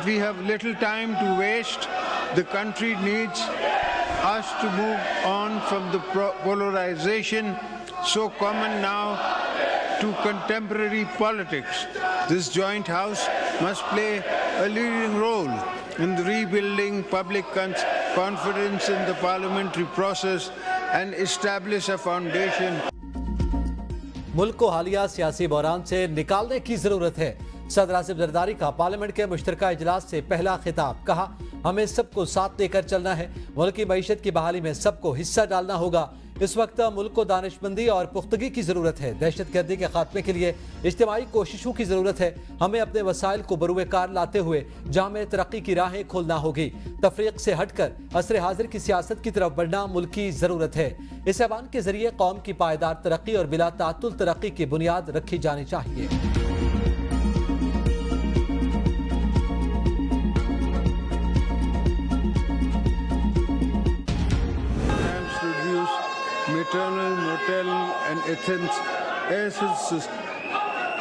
We have little time to waste. The country needs us to move on from the polarization so common now to contemporary politics. This joint house must play a leading role in rebuilding public confidence in the parliamentary process and establish a foundation. मुल्क को हालिया सियासी बहरान से निकालने की जरूरत है। सदर आसिफ जरदारी का पार्लियामेंट के मुश्तरका इजलास से पहला खिताब। कहा, हमें सबको साथ लेकर चलना है। मुल्क की मईशत की बहाली में सबको हिस्सा डालना होगा। इस वक्त मुल्क को दानिशमंदी और पुख्तगी की जरूरत है। दहशतगर्दी के खात्मे के लिए इज्तिमाई कोशिशों की जरूरत है। हमें अपने वसाइल को बरूए कार लाते हुए जामे तरक्की की राहें खोलना होगी। तफरीक से हटकर असर हाजिर की सियासत की तरफ बढ़ना मुल्क की जरूरत है। इस ऐवान के जरिए कौम की पायदार तरक्की और बिला तातुल तरक्की की बुनियाद रखी जानी चाहिए। Maternal, maternal and essence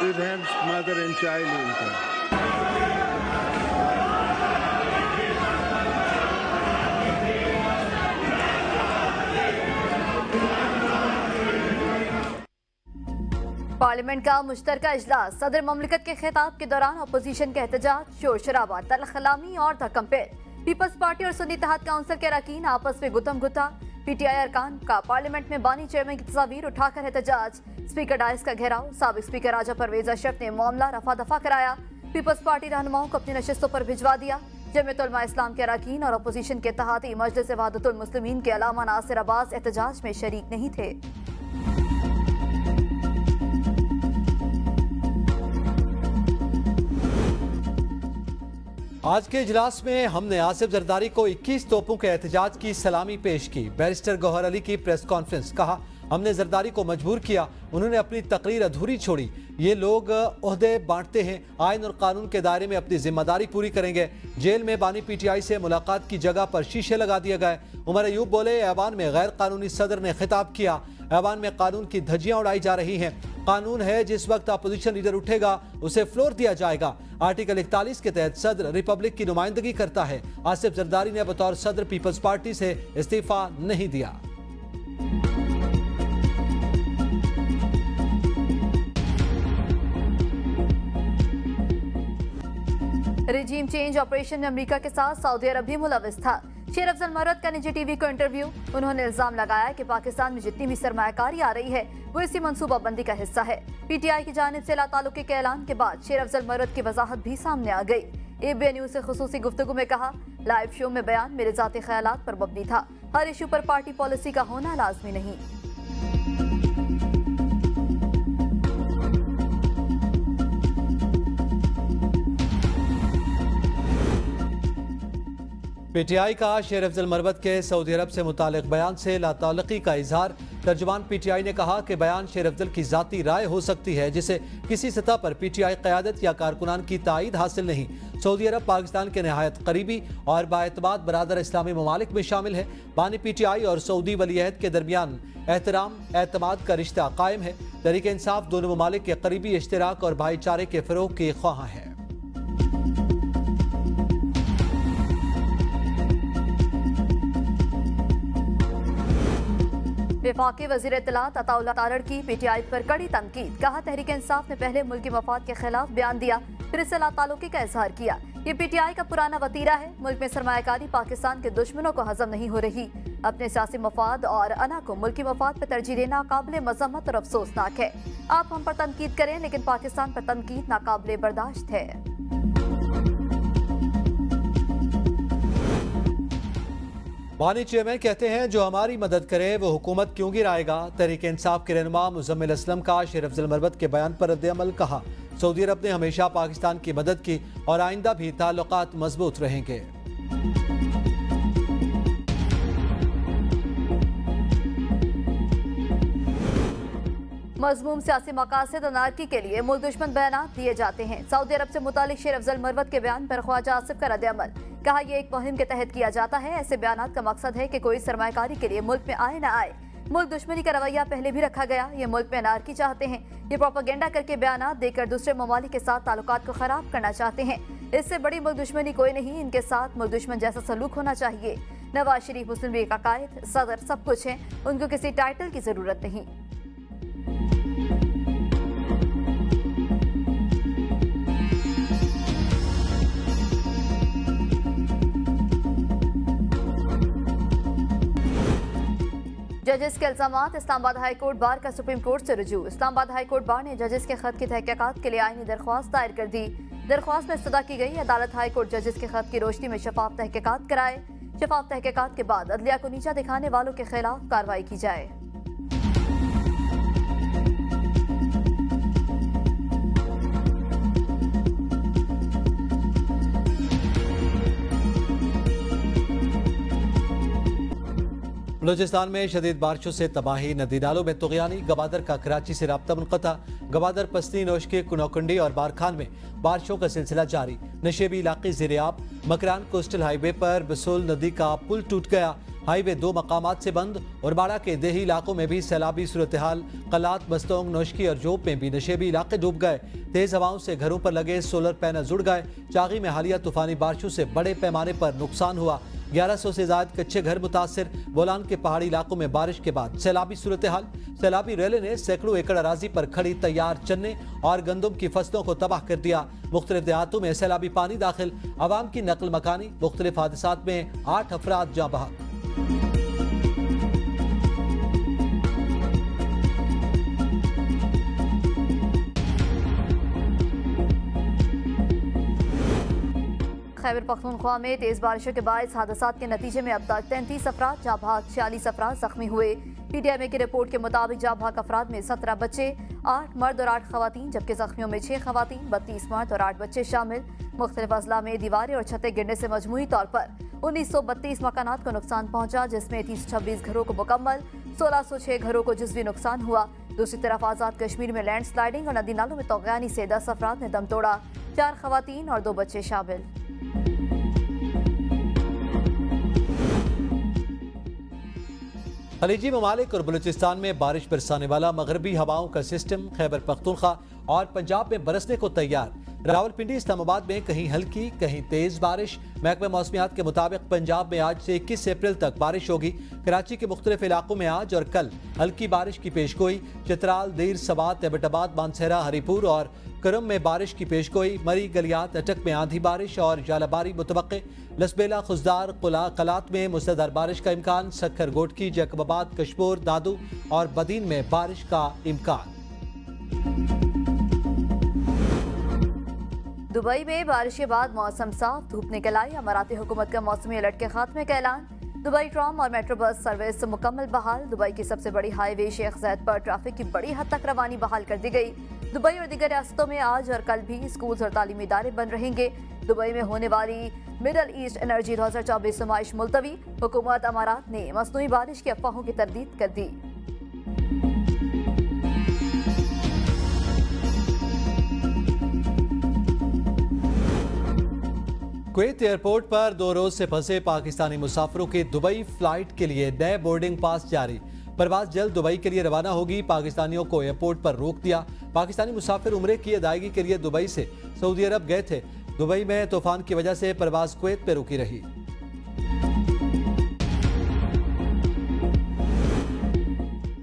enhance mother and child income. Parliament का मुश्तरका इजलास। सदर ममलिकत के खिताब के दौरान अपोजिशन के एहतजाज, शोर शराबा, तलखलामी और धक्कमपेर। पीपल्स पार्टी और सुन्नी इत्तेहाद काउंसिल के अरकान आपस में गुतम गुता। पीटीआई अरकान का पार्लियामेंट में बानी चेयरमैन की तस्वीर उठाकर एहतजाज। स्पीकर डाइस का घेराव। साबिक स्पीकर राजा परवेज अशरफ ने मामला रफा दफा कराया। पीपल्स पार्टी रहनुमाओं को अपनी नशिस्तों पर भिजवा दिया। जमीयत उलमा इस्लाम के अरकान और अपोजिशन के इत्तेहादी मजलिस वहदतुल मुस्लिमीन के अलामा नासिर अब्बास एहतजाज में शरीक नहीं थे। आज के इजलास में हमने आसिफ जरदारी को 21 तोपों के एहतजाज की सलामी पेश की। बैरिस्टर गौहर अली की प्रेस कॉन्फ्रेंस। कहा, हमने जरदारी को मजबूर किया, उन्होंने अपनी तकरीर अधूरी छोड़ी। ये लोग ओहदे बांटते हैं, आइन और कानून के दायरे में अपनी जिम्मेदारी पूरी करेंगे। जेल में बानी पीटीआई से मुलाकात की जगह पर शीशे लगा दिए गए। उमर अयूब बोले, ऐवान में गैर कानूनी सदर ने खिताब किया। ऐवान में कानून की धज्जियां उड़ाई जा रही हैं। कानून है, जिस वक्त अपोजिशन लीडर उठेगा उसे फ्लोर दिया जाएगा। आर्टिकल 41 के तहत सदर रिपब्लिक की नुमाइंदगी करता है। आसिफ जरदारी ने बतौर सदर पीपल्स पार्टी से इस्तीफा नहीं दिया। रिजीम चेंज ऑपरेशन में अमेरिका के साथ सऊदी अरब भी मुलविस था। शेर अफजल मरवत का निजी टीवी को इंटरव्यू। उन्होंने इल्जाम लगाया कि पाकिस्तान में जितनी भी सरमायाकारी आ रही है वो इसी मंसूबाबंदी का हिस्सा है। पीटीआई की जानिब से लाताल्लुकी के ऐलान के बाद शेर अफजल मरवत की वजाहत भी सामने आ गई। एबीएन न्यूज से खुसूसी गुफ्तगू में कहा, लाइव शो में बयान मेरे जाती ख्यालात पर मबनी था। हर इशू पर पार्टी पॉलिसी का होना लाजमी नहीं। पीटीआई का शेर अफजल मरवत के सऊदी अरब से मुतालिक बयान से लाताल्लुकी का इजहार। तर्जुमान पीटीआई ने कहा कि बयान शेर अफजल की जाती राय हो सकती है, जिसे किसी सतह पर पीटीआई क़यादत या कारकुनान की तायीद हासिल नहीं। सऊदी अरब पाकिस्तान के नहायत करीबी और बाएतमाद बरादर इस्लामी ममालिक में शामिल है। बानी पीटीआई और सऊदी वलीअहद के दरमियान एहतराम एतमाद का रिश्ता कायम है। तहरीक इंसाफ दोनों ममालिक के करीबी इश्तिराक और भाईचारे के फ़रोग़ की ख्वाह है। वफाकी वज़ीर इत्तलात अताउल्लाह तारड़ की पीटीआई पर कड़ी तनकीद। कहा, तहरीक इंसाफ ने पहले मुल्की मफाद के खिलाफ बयान दिया, फिर इससे लाताल्लुकी का इजहार किया। ये पीटीआई का पुराना वतीरा है। मुल्क में सरमायाकारी पाकिस्तान के दुश्मनों को हजम नहीं हो रही। अपने सियासी मफाद और अना को मुल्की मफाद पर तरजीह देना काबिल मजम्मत और अफसोसनाक है। आप हम पर तनकीद करें, लेकिन पाकिस्तान पर तनकीद नाकाबिल बर्दाश्त है। बानी चेयरमैन कहते हैं, जो हमारी मदद करे वो हुकूमत क्यों गिराएगा। तहरीक इंसाफ के रहनुमा मुजम्मिल असलम का शेर अफजल मरवत के बयान पर रद्द-ए-अमल। कहा, सऊदी अरब ने हमेशा पाकिस्तान की मदद की और आइंदा भी ताल्लुकात मजबूत रहेंगे। मजमूम सियासी मकासद और नारकी के लिए मुल्क दुश्मन बयान दिए जाते हैं। सऊदी अरब से मुतालिक शेर अफजल मरवत के बयान पर ख्वाजा आसिफ का रद्द-ए-अमल। कहा, यह एक मुहिम के तहत किया जाता है। ऐसे बयानात का मकसद है कि कोई सरमायाकारी के लिए मुल्क में आए न आए। मुल्क दुश्मनी का रवैया पहले भी रखा गया। ये मुल्क में नारकी चाहते हैं। ये प्रोपेगेंडा करके बयानात देकर दूसरे ममालिक के साथ ताल्लुकात को खराब करना चाहते हैं। इससे बड़ी मुल्क दुश्मनी कोई नहीं, इनके साथ मुल्क दुश्मन जैसा सलूक होना चाहिए। नवाज शरीफ मुस्लिम लीग का कायद, सदर सब कुछ है, उनको किसी टाइटल की जरूरत नहीं। जजेस के इल्जामात, इस्लामाबाद हाई कोर्ट बार का सुप्रीम कोर्ट से रुजू। इस्लामाबाद हाई कोर्ट बार ने जजेस के खत की तहकीकात के लिए आईनी दरख्वास्त दायर कर दी। दरख्वास्त में इस्तदा की गई अदालत हाई कोर्ट जजेस के खत की रोशनी में शफाफ तहकीकात कराए। शफाफ तहकीकात के बाद अदलिया को नीचा दिखाने वालों के खिलाफ कार्रवाई की जाए। बलूचिस्तान में शदीद बारिशों से तबाही, नदी नालों में तुगयानी, गवादर का कराची से राब्ता मुनक़ता। गवादर, पस्ती, नोशके, कुनौकंडी और बारखान में बारिशों का सिलसिला जारी। नशेबी इलाके ज़ेर-ए-आब। मकरान कोस्टल हाईवे पर बसूल नदी का पुल टूट गया। हाईवे 2 मकामात से बंद। और बाड़ा के देही इलाकों में भी सैलाबी सूरत हाल। कलात, बस्तोंग, नोशकी और जोब में भी नशेबी इलाके डूब गए। तेज हवाओं से घरों पर लगे सोलर पैनल जुड़ गए। चागी में हालिया तूफानी बारिशों से बड़े पैमाने पर नुकसान हुआ। 1100 से ज्यादा कच्चे घर मुतासिर। बोलान के पहाड़ी इलाकों में बारिश के बाद सैलाबी सूरत हाल। सैलाबी रेले ने सैकड़ों एकड़ अराजी पर खड़ी तैयार चन्ने और गंदम की फसलों को तबाह कर दिया। मुख्तलिफ देहातों में सैलाबी पानी दाखिल। आवाम की नकल मकानी। मुख्तलिफ हादसात में 8 अफराद जाँ बहक। खैबर पख्तूनख्वा में तेज बारिशों के बायस हादसात के नतीजे में अब तक 33 अफराद जाँ बहक, 46 अफराद जख्मी हुए। PTI की रिपोर्ट के मुताबिक जाँ बहक अफराद में 17 बच्चे, 8 मर्द और 8 खवातीन, जबकि जख्मियों में 6 खवातीन, 32 मर्द और 8 बच्चे शामिल। मुख्तलिफ अजला में दीवारें और छतें गिरने से मजमूई तौर पर 1932 मकानात को नुकसान पहुंचा, जिसमें 326 घरों को मुकम्मल, 1606 घरों को जुज़वी नुकसान हुआ। दूसरी तरफ आज़ाद कश्मीर में लैंड स्लाइडिंग और नदी नालों में तौग़यानी से 10 अफराद ने दम तोड़ा, 4 खवातीन और 2 बच्चे शामिल। खलीजी ममालिक और बलूचिस्तान में बारिश बरसाने वाला मगरबी हवाओं का सिस्टम खैबर पख्तूनख्वा और पंजाब में बरसने को तैयार। रावलपिंडी, इस्लामाबाद में कहीं हल्की कहीं तेज बारिश। महकमा मौसमियात के मुताबिक पंजाब में आज से 21 अप्रैल तक बारिश होगी। कराची के मुख्तलिफ इलाकों में आज और कल हल्की बारिश की पेशगोई। चित्राल, दीर, सवात, एबटाबाद, मानसहरा, हरीपुर और करम में बारिश की पेशगोई। मरी, गलियात, अटक में आंधी बारिश और जालाबारी मुतवक्के। लसबेला, खुजदार, कलात में मुसलधार बारिश का इम्कान। सक्खर, गोटकी, जैकबाबाद, कशमोर, दादू और बदीन में बारिश का इम्कान। दुबई में बारिश के बाद मौसम साफ, धूप निकल आई। अमाराती हुकूमत का मौसमी अलर्ट के खात्मे का ऐलान। दुबई ट्राम और मेट्रो बस सर्विस मुकम्मल बहाल। दुबई की सबसे बड़ी हाईवे शेख ज़ायद पर ट्रैफिक की बड़ी हद तक रवानी बहाल कर दी गई। दुबई और दीगर रियासतों में आज और कल भी स्कूल और तालीमी इदारे बंद रहेंगे। दुबई में होने वाली मिडल ईस्ट एनर्जी 2024 नुमाइश मुलतवी। हुकूमत अमारात ने मसनूई बारिश की अफवाहों की तरदीद कर दी। कुवैत एयरपोर्ट पर 2 रोज से फंसे पाकिस्तानी मुसाफिरों के दुबई फ्लाइट के लिए नए बोर्डिंग पास जारी। परवाज जल्द दुबई के लिए रवाना होगी। पाकिस्तानियों को एयरपोर्ट पर रोक दिया। पाकिस्तानी मुसाफिर उम्रे की अदायगी के लिए दुबई से सऊदी अरब गए थे। दुबई में तूफान की वजह से परवाज कुवैत पे रुकी रही।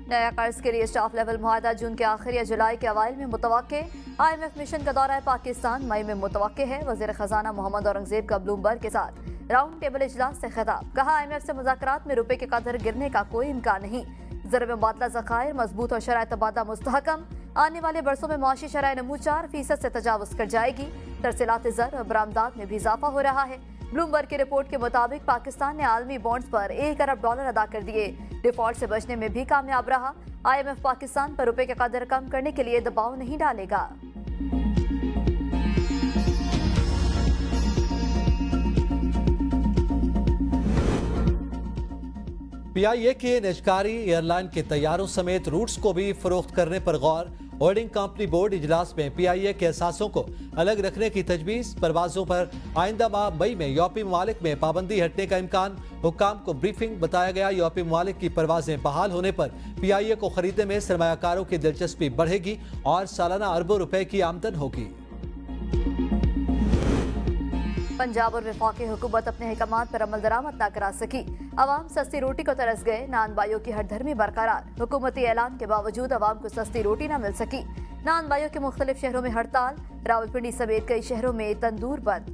नया कर्ज के लिए स्टाफ लेवल मुआहदा जून के आखिर या जुलाई के अवाइल में मुतवक्के। IMF मिशन का दौरा पाकिस्तान मई में मुतवक्के है। वज़ीर खजाना मोहम्मद औरंगजेब का ब्लूमबर्ग के साथ राउंड टेबल इजलास से खिताब। कहा, IMF से मुज़ाकरात में रुपए के कदर गिरने का कोई इम्कान नहीं। ज़रब मुबादला ज़खायर मजबूत और शराय तबादला मुस्तहकम। आने वाले बरसों में मुआशी शराय नमू 4% से तजावुज़ कर जाएगी। तरसीलात ज़र और बरामदात में भी इजाफा हो रहा है। ब्लूमबर्ग की रिपोर्ट के मुताबिक पाकिस्तान ने आलमी बॉन्ड्स पर $1 अरब अदा कर दिए। डिफॉल्ट से बचने में भी कामयाब रहा। IMF पाकिस्तान पर रुपए के कदर कम करने के लिए दबाव नहीं डालेगा। PIA के निजकारी एयरलाइन के तैयारों समेत रूट्स को भी फरोख्त करने पर गौर। होल्डिंग कंपनी बोर्ड इजलास में PIA के असासों को अलग रखने की तजवीज़, परवाजों पर आइंदा माह मई में यूरोपीय ममालिक में पाबंदी हटने का इम्कान, हुक्काम को ब्रीफिंग बताया गया। यूरोपीय ममालिक की परवाजें बहाल होने पर PIA को खरीदने में सरमायाकारों की दिलचस्पी बढ़ेगी और सालाना अरबों रुपए की आमदन होगी। पंजाब और वफाकी हुकूमत अपने अहकामात पर अमल दरामद न करा सकी, अवाम सस्ती रोटी को तरस गए, नानबाइयों की हरधर्मी बरकरार, हुकूमती ऐलान के बावजूद अवाम को सस्ती रोटी न मिल सकी, नानबाइयों के मुख्तलिफ शहरों में हड़ताल, रावलपिंडी समेत कई शहरों में तंदूर बंद।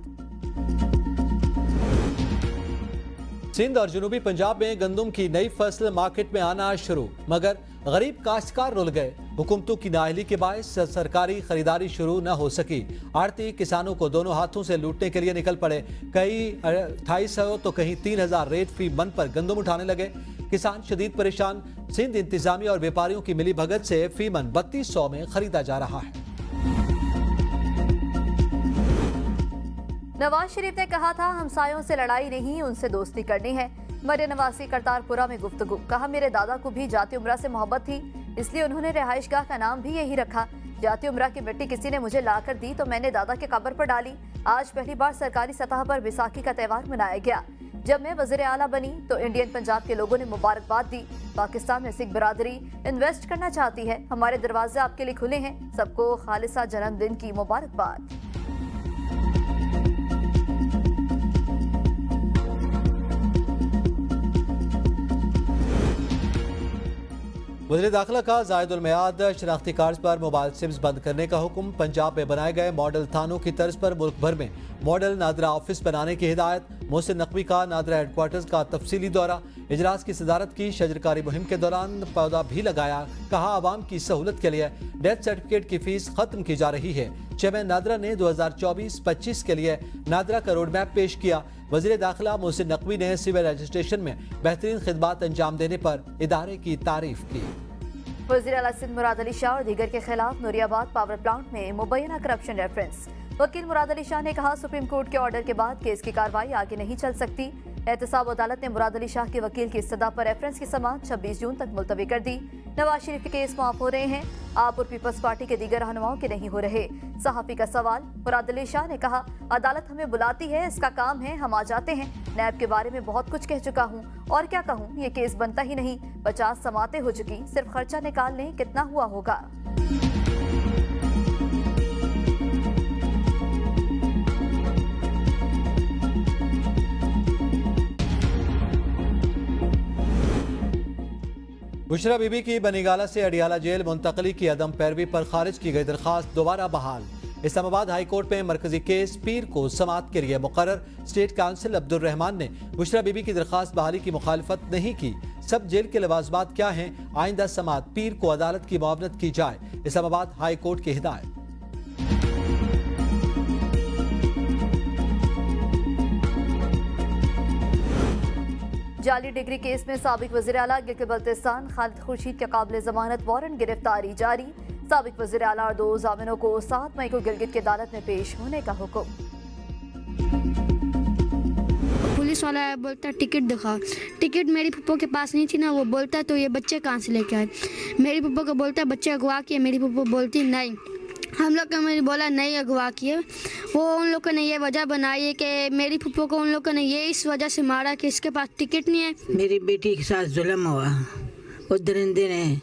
सिंध और जनूबी पंजाब में गंदम की नई फसल मार्केट में आना शुरू, मगर गरीब काश्तकार रुल गए। हुकूमतों की नाअहली के बायस सरकारी खरीदारी शुरू न हो सकी। आड़ती किसानों को दोनों हाथों से लूटने के लिए निकल पड़े। कहीं 2800 तो कहीं 3000 रेट फी मन पर गंदम उठाने लगे। किसान शदीद परेशान। सिंध इंतजामिया और व्यापारियों की मिली भगत से फी मन 3200 में खरीदा जा रहा है। नवाज शरीफ ने कहा था हमसायों से लड़ाई नहीं, उनसे दोस्ती करनी है। मरियम नवाज करतारपुरा में गुफ्तगू, कहा मेरे दादा को भी जाति उमरा से मोहब्बत थी, इसलिए उन्होंने रिहाइशगाह का नाम भी यही रखा। जाति उमरा की मिट्टी किसी ने मुझे लाकर दी तो मैंने दादा के कब्र पर डाली। आज पहली बार सरकारी सतह पर बैसाखी का त्यौहार मनाया गया। जब मैं वज़ीर आला बनी तो इंडियन पंजाब के लोगों ने मुबारकबाद दी। पाकिस्तान में सिख बरादरी इन्वेस्ट करना चाहती है, हमारे दरवाजे आपके लिए खुले हैं। सबको खालिसा जन्मदिन की मुबारकबाद। वज़ीर दाखिला का जायदुल मियाद शनाख्ती कार्ड पर मोबाइल सिम्स बंद करने का हुक्म। पंजाब में बनाए गए मॉडल थानों की तर्ज पर मुल्क भर में मॉडल नादरा ऑफिस बनाने की हिदायत। मोहसिन नकवी का नादरा हेडक्वार्टर्स का तफसीली दौरा। इजलास की सदारत की। शजरकारी मुहिम के दौरान पौधा भी लगाया। कहा आवाम की सहूलत के लिए डेथ सर्टिफिकेट की फीस खत्म की जा रही है। चेयरमैन नादरा ने 2024-25 के लिए नादरा का रोड मैप पेश किया। वज़ीर दाखिला मोहसिन नकवी ने सिविल रजिस्ट्रेशन में बेहतरीन खिदमात अंजाम देने पर इदारे की तारीफ की। वज़ीर आला सिंध मुराद अली शाह और दीगर के खिलाफ नूरियाबाद पावर प्लांट में मुबैना करप्शन रेफरेंस। वकील मुराद अली शाह ने कहा सुप्रीम कोर्ट के ऑर्डर के बाद केस की कार्रवाई आगे नहीं चल सकती। एहतसाब अदालत ने मुराद अली शाह के वकील की इस्तदा पर रेफरेंस की समाअत 26 जून तक मुलतवी कर दी। नवाज शरीफ के केस माफ हो रहे हैं, आप और पीपल्स पार्टी के दीगर रहनुमाओं के नहीं हो रहे। सहाफी का सवाल, मुराद अली शाह ने कहा अदालत हमें बुलाती है, इसका काम है, हम आ जाते हैं। नैब के बारे में बहुत कुछ कह चुका हूँ, और क्या कहूँ, ये केस बनता ही नहीं। 50 समातें हो चुकी, सिर्फ खर्चा निकाल लें, कितना हुआ होगा। बुशरा बीबी की बनीगाला से अडियाला जेल मुंतकली की अदम पैरवी पर खारिज की गई दरखास्त दोबारा बहाल। इस्लामाबाद हाई कोर्ट में मरकजी केस पीर को समाअत के लिए मुकर्रर। स्टेट काउंसिल अब्दुल रहमान ने बुशरा बीबी की दरखास्त बहाली की मुखालफत नहीं की। सब जेल के लवाजमात क्या हैं, आइंदा समाअत पीर को अदालत की मुआवनत की जाए। इस्लामाबाद हाई कोर्ट की हिदायत। जाली डिग्री केस में साबिक वज़ीर आला गिलगित बल्तिस्तान खालिद खुर्शीद के काबिल जमानत वारंट गिरफ्तारी जारी। साबिक वज़ीर आला और 2 जामिनों को 7 मई को गिलगित की अदालत में पेश होने का हुक्म। पुलिस वाला बोलता टिकट दिखा, टिकट मेरी पप्पो के पास नहीं थी ना, वो बोलता तो ये बच्चे कहाँ से लेके आए। मेरी पप्पो को बोलता बच्चे अगवा किए, मेरी पप्पो बोलती नहीं, हम लोग का मेरी बोला नहीं अगवा किए। वो उन लोगों ने ये वजह बनाई है कि मेरी पप्पो को उन लोगों ने ये इस वजह से मारा कि इसके पास टिकट नहीं है। मेरी बेटी के साथ जुल्म हुआ, उस दरिंदे ने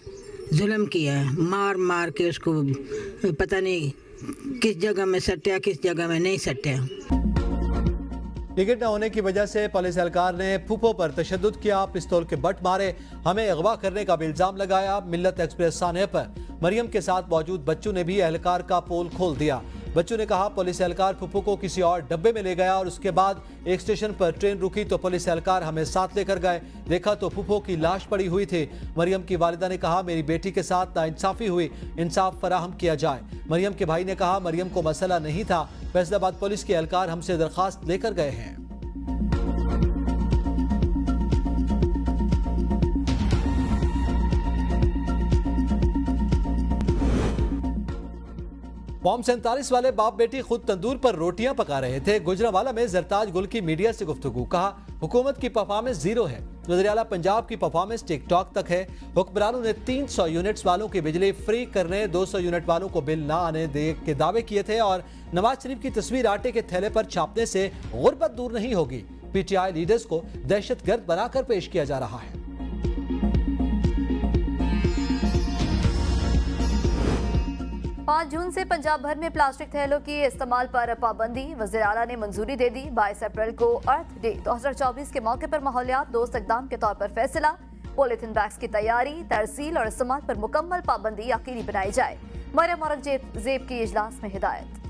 जुल्म किया, मार मार के उसको पता नहीं किस जगह में सट्टा किस जगह में नहीं सट्टा। टिकट न होने की वजह से पुलिस एहलकार ने फूफो पर तशद्दुद किया, पिस्तौल के बट मारे, हमें अगवा करने का भी इल्जाम लगाया। मिल्लत एक्सप्रेस साने पर मरियम के साथ मौजूद बच्चों ने भी एहलकार का पोल खोल दिया। बच्चों ने कहा पुलिस एहलकार फूफो को किसी और डब्बे में ले गया और उसके बाद एक स्टेशन पर ट्रेन रुकी तो पुलिस एहलकार हमें साथ लेकर गए। देखा तो फूफो की लाश पड़ी हुई थी। मरियम की वालिदा ने कहा मेरी बेटी के साथ नाइंसाफी हुई, इंसाफ फराहम किया जाए। मरियम के भाई ने कहा मरियम को मसला नहीं था, फैसलाबाद पुलिस के एहलकार हमसे दरखास्त लेकर गए हैं। फॉर्म 47 वाले बाप बेटी खुद तंदूर पर रोटियां पका रहे थे। गुजरांवाला में जरताज गुल की मीडिया से गुफ्तगू, कहा हुकूमत की परफॉर्मेंस जीरो है, वज़ीर आला पंजाब की परफॉर्मेंस टिकटॉक तक है। हुक्मरानों ने 300 यूनिट्स वालों की बिजली फ्री करने, 200 यूनिट वालों को बिल ना आने दे के दावे किए थे और नवाज शरीफ की तस्वीर आटे के थैले पर छापने से गुर्बत दूर नहीं होगी। पीटीआई लीडर्स को दहशतगर्द बनाकर पेश किया जा रहा है। 5 जून से पंजाब भर में प्लास्टिक थैलों की इस्तेमाल पर पाबंदी, वज़ीर आला ने मंजूरी दे दी। 22 अप्रैल को अर्थ डे 2024 के मौके पर माहौलियात दोस्त इक़दाम के तौर पर फैसला। पॉलीथिन बैग्स की तैयारी, तरसील और इस्तेमाल पर मुकम्मल पाबंदी यकीनी बनाई जाए। मरियम औरंगजेब की इजलास में हिदायत।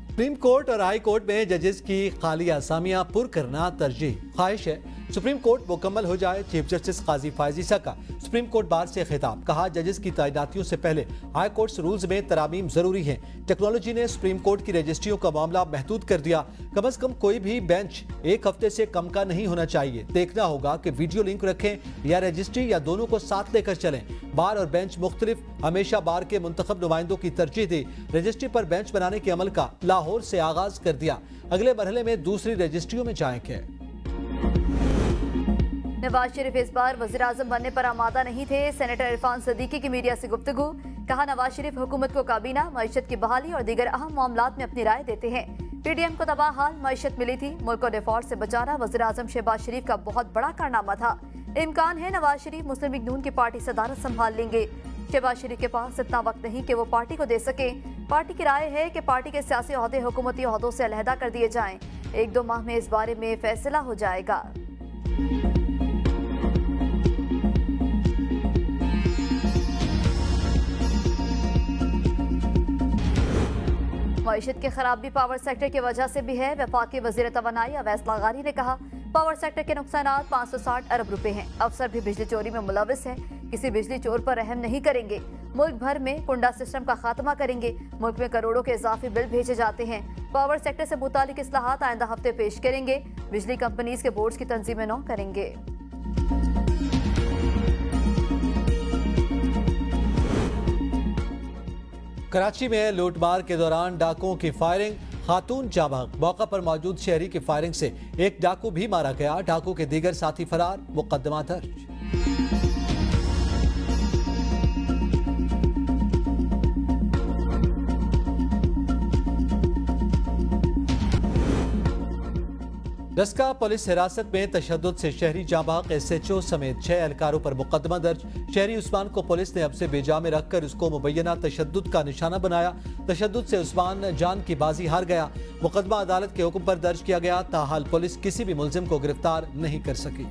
सुप्रीम कोर्ट और हाई कोर्ट में जजेस की खाली आसामियां पुर करना तरजीह। ख्वाहिश है सुप्रीम कोर्ट मुकम्मल हो जाए। चीफ जस्टिस काजी फायजी का सुप्रीम कोर्ट बार से खिताब, कहा जजेस की तैनातियों से पहले हाई कोर्ट्स रूल्स में तरामीम जरूरी है। टेक्नोलॉजी ने सुप्रीम कोर्ट की रजिस्ट्रियों का मामला महदूद कर दिया। कम से कम कोई भी बेंच 1 हफ्ते से कम का नहीं होना चाहिए। देखना होगा कि वीडियो लिंक रखें या रजिस्ट्री या दोनों को साथ लेकर चलें। बार और बेंच मुख्तलिफ, हमेशा बार के मुंतखब नुमाइंदों की तरजीह दी। रजिस्ट्री पर बेंच बनाने के अमल का लाहौर से आगाज कर दिया। अगले मरहले में दूसरी रजिस्ट्रियों में जाएंगे। नवाज शरीफ इस बार वज़ीर आज़म बनने पर आमादा नहीं थे। सेनेटर इरफान सदीकी की मीडिया से गुफ्तगू, कहा नवाज शरीफ हुकूमत को काबीना, मईशत की बहाली और दीगर अहम मामलात में अपनी राय देते हैं। पीडीएम को तबाह हाल मईशत मिली थी। मुल्क को डिफॉल्ट से बचाना वज़ीर आज़म शहबाज शरीफ का बहुत बड़ा कारनामा था। इम्कान है नवाज शरीफ मुस्लिम लीग नून की पार्टी सदारत संभाल लेंगे। शहबाज शरीफ के पास इतना वक्त नहीं कि वो पार्टी को दे सके। पार्टी की राय है कि पार्टी के सियासी ओहदे हुकूमती ओहदों से अलहदा कर दिए जाएं। 1-2 माह में इस बारे में फैसला हो जाएगा। मईशत की खराबी पावर सेक्टर की वजह से भी है। वफाकी वजीर तवानाई अवैस लगारी ने कहा पावर सेक्टर के नुकसानात 560 अरब रुपए हैं। अफसर भी बिजली चोरी में मुलविस है, किसी बिजली चोर पर रहम नहीं करेंगे। मुल्क भर में कुंडा सिस्टम का खात्मा करेंगे। मुल्क में करोड़ों के इजाफी बिल भेजे जाते हैं। पावर सेक्टर से मुतालिक इस्लाहात आइंदा हफ्ते पेश करेंगे। बिजली कंपनीज के बोर्ड्स की तंजीमें नौ करेंगे। कराची में लूटमार के दौरान डाकुओं की फायरिंग, खातून जाबाग, मौका पर मौजूद शहरी की फायरिंग से एक डाकू भी मारा गया। डाकू के दीगर साथी फरार, मुकदमा दर्ज। डस्का पुलिस हिरासत में तशद्दुद से शहरी जाबाग SHO समेत 6 एहलकारों पर मुकदमा दर्ज। शहरी उस्मान को पुलिस ने अब से बेजा में रखकर उसको मुबैना तशद्दुद का निशाना बनाया। तशद्दुद से उस्मान जान की बाजी हार गया। मुकदमा अदालत के हुक्म पर दर्ज किया गया। ताहाल पुलिस किसी भी मुलजिम को गिरफ्तार नहीं कर सकी।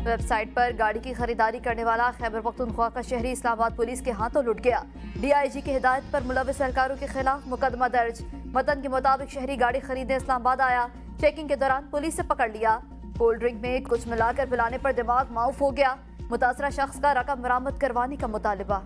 वेबसाइट पर गाड़ी की खरीदारी करने वाला खैबर पख्तूनख्वा का शहरी इस्लामाबाद पुलिस के हाथों लुट गया। DIG की हिदायत पर मुलविस एहलकारों के खिलाफ मुकदमा दर्ज। मतन के मुताबिक शहरी गाड़ी खरीदने इस्लामाबाद आया। चेकिंग के दौरान पुलिस से पकड़ लिया। कोल्ड ड्रिंक में कुछ मिलाकर पिलाने पर दिमाग माउफ हो गया। मुतासरा शख्स का रकम बरामद करवाने का मुतालबा।